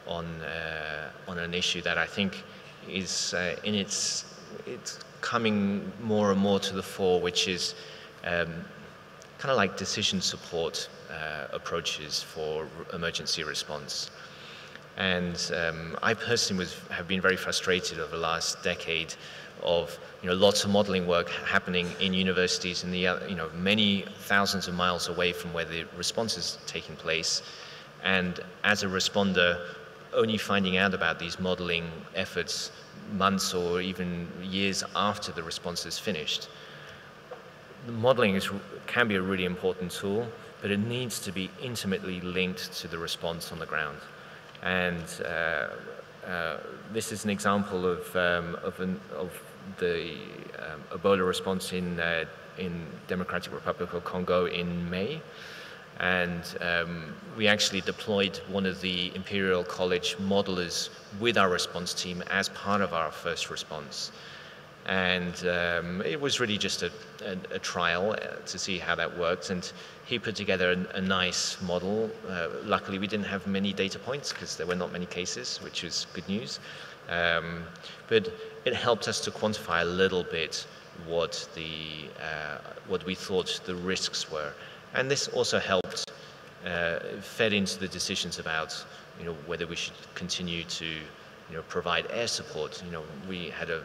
on an issue that I think is it's coming more and more to the fore, which is kind of like decision support approaches for emergency response. And I personally have been very frustrated over the last decade of lots of modeling work happening in universities in the many thousands of miles away from where the response is taking place, and as a responder only finding out about these modeling efforts months or even years after the response is finished. The modeling can be a really important tool, but it needs to be intimately linked to the response on the ground. And this is an example of the Ebola response in Democratic Republic of Congo in May. And we actually deployed one of the Imperial College modelers with our response team as part of our first response. And it was really just a trial to see how that worked. And he put together a nice model. Luckily, we didn't have many data points because there were not many cases, which is good news. But it helped us to quantify a little bit what we thought the risks were. And this also helped, fed into the decisions about whether we should continue to provide air support. We had a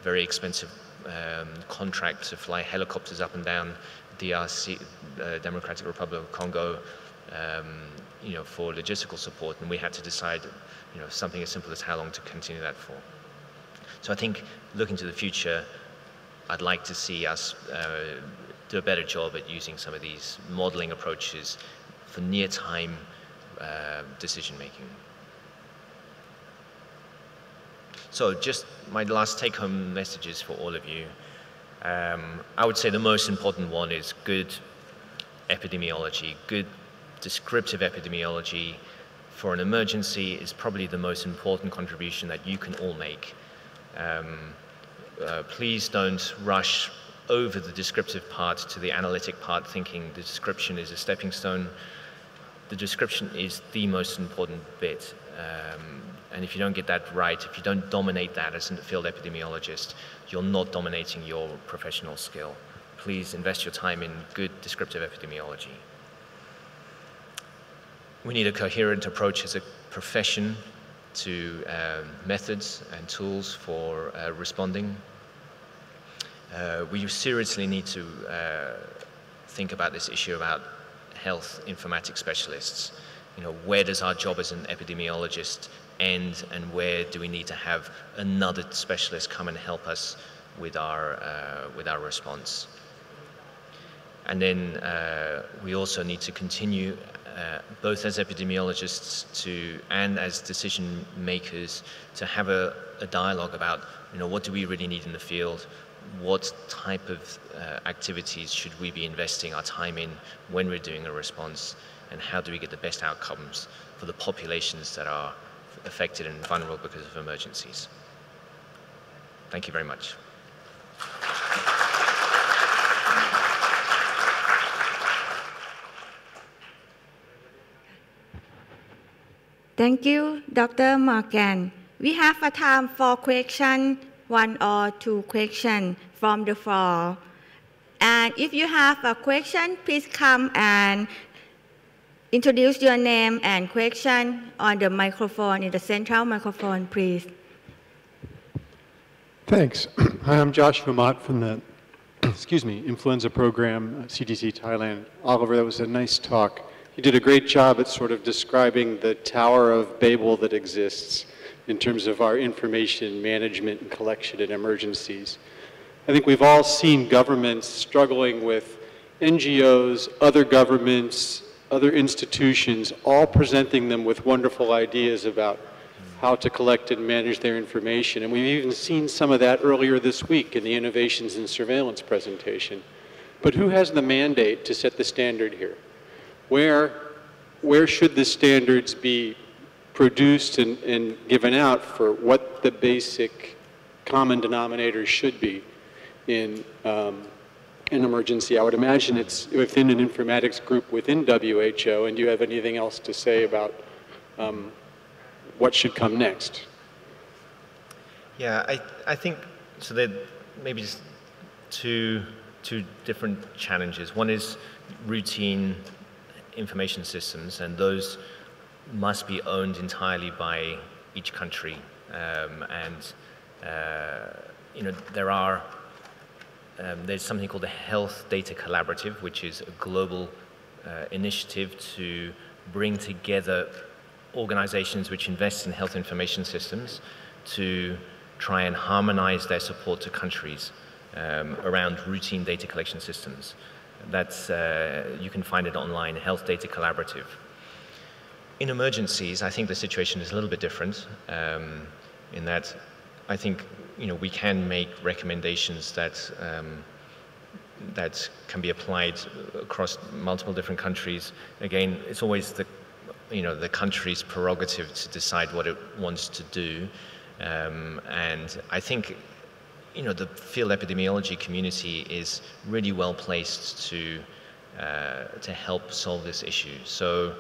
very expensive contract to fly helicopters up and down DRC, Democratic Republic of Congo, for logistical support, and we had to decide, something as simple as how long to continue that for. So I think, looking to the future, I'd like to see us do a better job at using some of these modeling approaches for near-time decision-making. So just my last take-home messages for all of you. I would say the most important one is good epidemiology. Good descriptive epidemiology for an emergency is probably the most important contribution that you can all make. Please don't rush over the descriptive part to the analytic part, thinking the description is a stepping stone. The description is the most important bit. And if you don't get that right, if you don't dominate that as a field epidemiologist, you're not dominating your professional skill. Please invest your time in good descriptive epidemiology. We need a coherent approach as a profession to methods and tools for responding. We seriously need to think about this issue about health informatics specialists. Where does our job as an epidemiologist end, and where do we need to have another specialist come and help us with our response? And then we also need to continue, both as epidemiologists and as decision makers, to have a dialogue about what do we really need in the field, what type of activities should we be investing our time in when we're doing a response, and how do we get the best outcomes for the populations that are affected and vulnerable because of emergencies. Thank you very much. Thank you, Dr. Morgan. We have a time for question, 1 or 2 questions from the floor. And if you have a question, please come and introduce your name and question on the microphone, in the central microphone, please. Thanks. Hi, I'm Josh Vermont from the excuse me, influenza program, CDC Thailand. Oliver, that was a nice talk. You did a great job at sort of describing the Tower of Babel that exists in terms of our information management and collection in emergencies. I think we've all seen governments struggling with NGOs, other governments, other institutions, all presenting them with wonderful ideas about how to collect and manage their information. And we've even seen some of that earlier this week in the Innovations in Surveillance presentation. But who has the mandate to set the standard here? Where should the standards be produced and given out for what the basic common denominators should be in an emergency? I would imagine it's within an informatics group within WHO, and do you have anything else to say about what should come next? Yeah, I think, so there maybe just two different challenges. One is routine information systems, and those must be owned entirely by each country. You know, there's something called the Health Data Collaborative, which is a global initiative to bring together organizations which invest in health information systems to try and harmonize their support to countries around routine data collection systems. That's, you can find it online, Health Data Collaborative. In emergencies, I think the situation is a little bit different in that I think, you know, we can make recommendations that that can be applied across multiple different countries. Again, it's always the country's prerogative to decide what it wants to do. And I think, you know, the field epidemiology community is really well placed to help solve this issue. So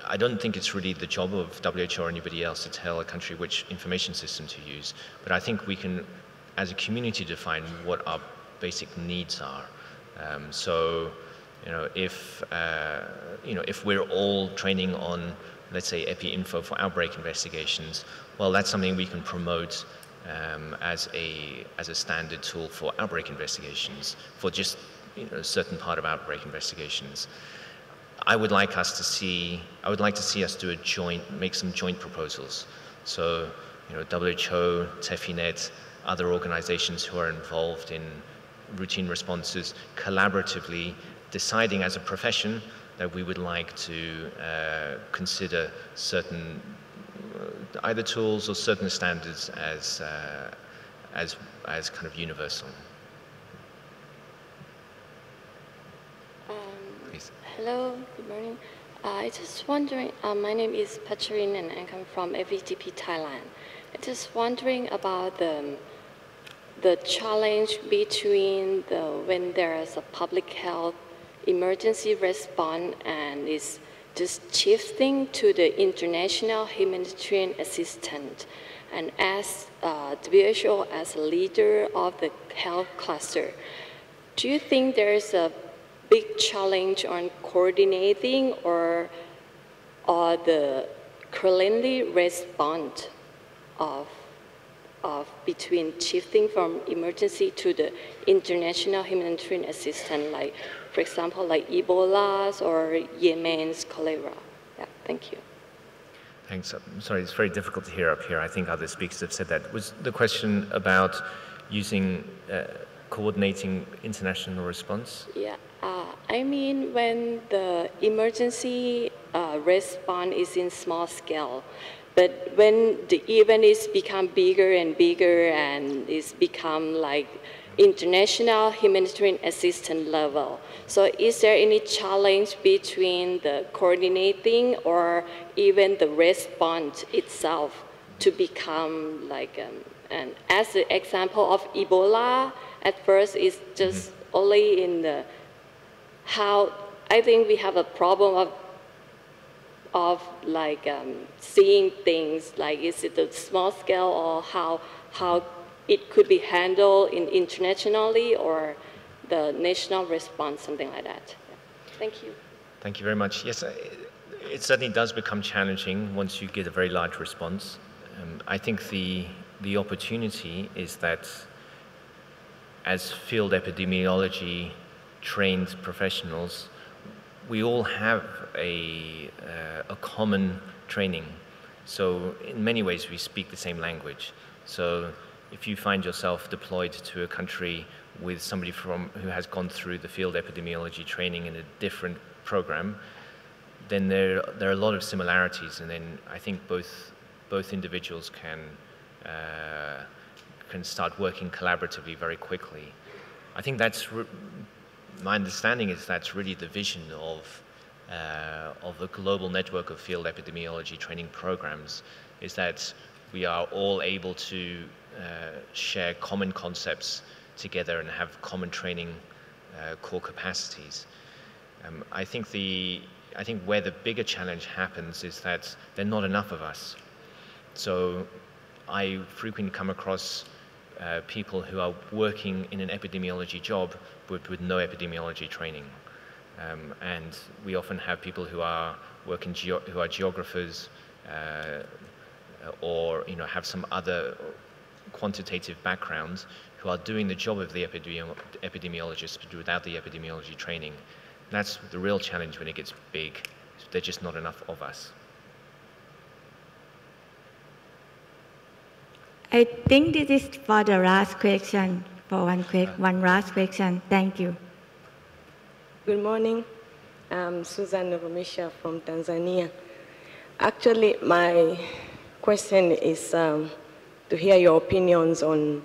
I don't think it's really the job of WHO or anybody else to tell a country which information system to use, but I think we can, as a community, define what our basic needs are. So, you know, if we're all training on, let's say, EpiInfo for outbreak investigations, well, that's something we can promote as a standard tool for outbreak investigations, for just, you know, a certain part of outbreak investigations. I would like to see us do make some joint proposals. So, you know, WHO, TEPHINET, other organizations who are involved in routine responses, collaboratively deciding as a profession that we would like to consider certain either tools or certain standards as kind of universal. Please. Hello, good morning. I just wondering, my name is Pacharin and I come from FVTP Thailand. I just wondering about the challenge between when there is a public health emergency response and is just shifting to the international humanitarian assistance. And as WHO, as a leader of the health cluster, do you think there is a big challenge on coordinating or the currently response of between shifting from emergency to the international humanitarian assistance, like, for example, like Ebola or Yemen's cholera? Yeah, thank you. Thanks. I'm sorry, it's very difficult to hear up here. I think other speakers have said that. Was the question about using, coordinating international response? Yeah, I mean when the emergency response is in small scale, but when the event is become bigger and bigger and it's become like international humanitarian assistance level. So is there any challenge between the coordinating or even the response itself to become like, and as an example of Ebola, at first it's just only in the, how, I think we have a problem of like seeing things, like is it a small scale or how it could be handled internationally or the national response, something like that. Yeah. Thank you. Thank you very much. Yes, it certainly does become challenging once you get a very large response. I think the the opportunity is that as field epidemiology trained professionals, we all have a common training. So in many ways, we speak the same language. So if you find yourself deployed to a country with somebody who has gone through the field epidemiology training in a different program, then there are a lot of similarities, and then I think both individuals can start working collaboratively very quickly. I think that's my understanding is that's really the vision of the global network of field epidemiology training programs, is that we are all able to share common concepts together and have common training core capacities. I think where the bigger challenge happens is that there are not enough of us. So I frequently come across people who are working in an epidemiology job but with no epidemiology training. And we often have people who are who are geographers or have some other quantitative background who are doing the job of the epidemiologist but without the epidemiology training. That's the real challenge when it gets big. There's just not enough of us. I think this is for the last question, for one last question. Thank you. Good morning. I'm Susan Novomisha from Tanzania. Actually, my question is to hear your opinions on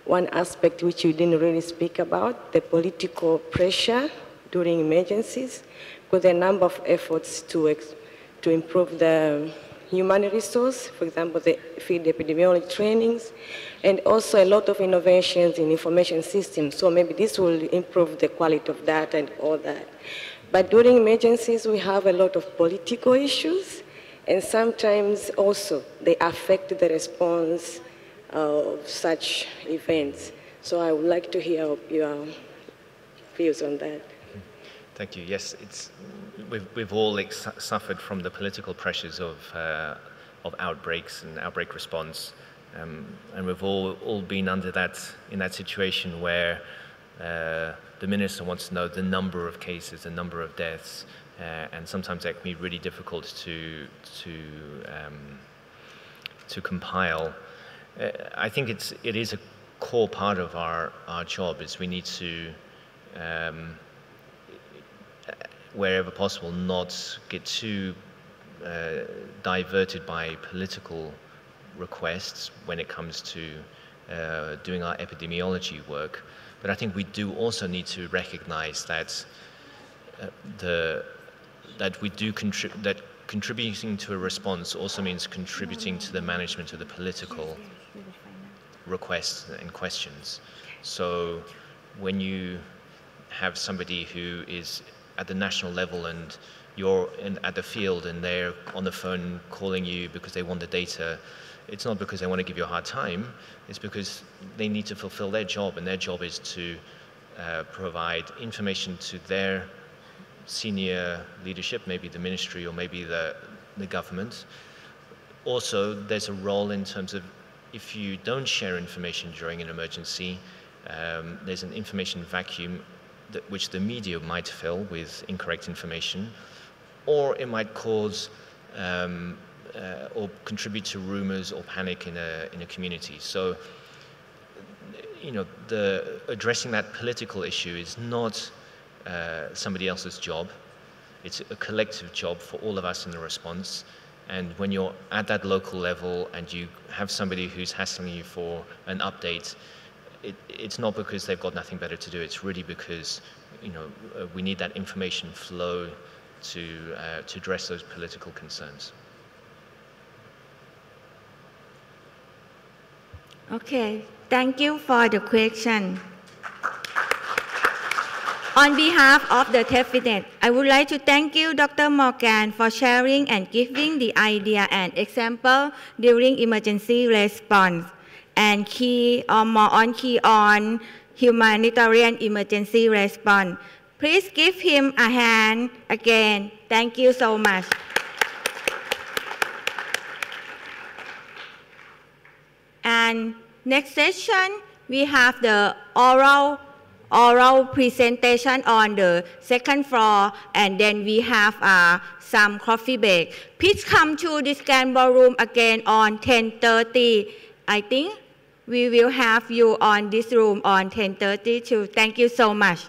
one aspect which you didn't really speak about, the political pressure during emergencies, with a number of efforts to improve the human resource, for example, the field epidemiology trainings, and also a lot of innovations in information systems. So maybe this will improve the quality of data and all that. But during emergencies, we have a lot of political issues, and sometimes also they affect the response of such events. So I would like to hear your views on that. Thank you. Yes, we've all suffered from the political pressures of outbreaks and outbreak response, and we've all been under in that situation where the minister wants to know the number of cases, the number of deaths, and sometimes that can be really difficult to compile. I think it is a core part of our job, is we need to wherever possible, not get too diverted by political requests when it comes to doing our epidemiology work. But I think we do also need to recognize that that contributing to a response also means contributing to the management of the political requests and questions. So when you have somebody who is at the national level and you're at the field and they're on the phone calling you because they want the data, it's not because they want to give you a hard time, it's because they need to fulfill their job, and their job is to provide information to their senior leadership, maybe the ministry or maybe the government. Also, there's a role in terms of if you don't share information during an emergency, there's an information vacuum which the media might fill with incorrect information, or it might cause or contribute to rumors or panic in a community. So, addressing that political issue is not somebody else's job. It's a collective job for all of us in the response. And when you're at that local level and you have somebody who's hassling you for an update, it's not because they've got nothing better to do. It's really because we need that information flow to address those political concerns. Okay, thank you for the question. On behalf of the TEPHINET, I would like to thank you, Dr. Morgan, for sharing and giving the idea and example during emergency response, and key on humanitarian emergency response. Please give him a hand again. Thank you so much. And And next session, we have the oral presentation on the second floor, and then we have some coffee break. Please come to this grand ballroom again on 10:30. I think we will have you on this room on 10:30 too. Thank you so much.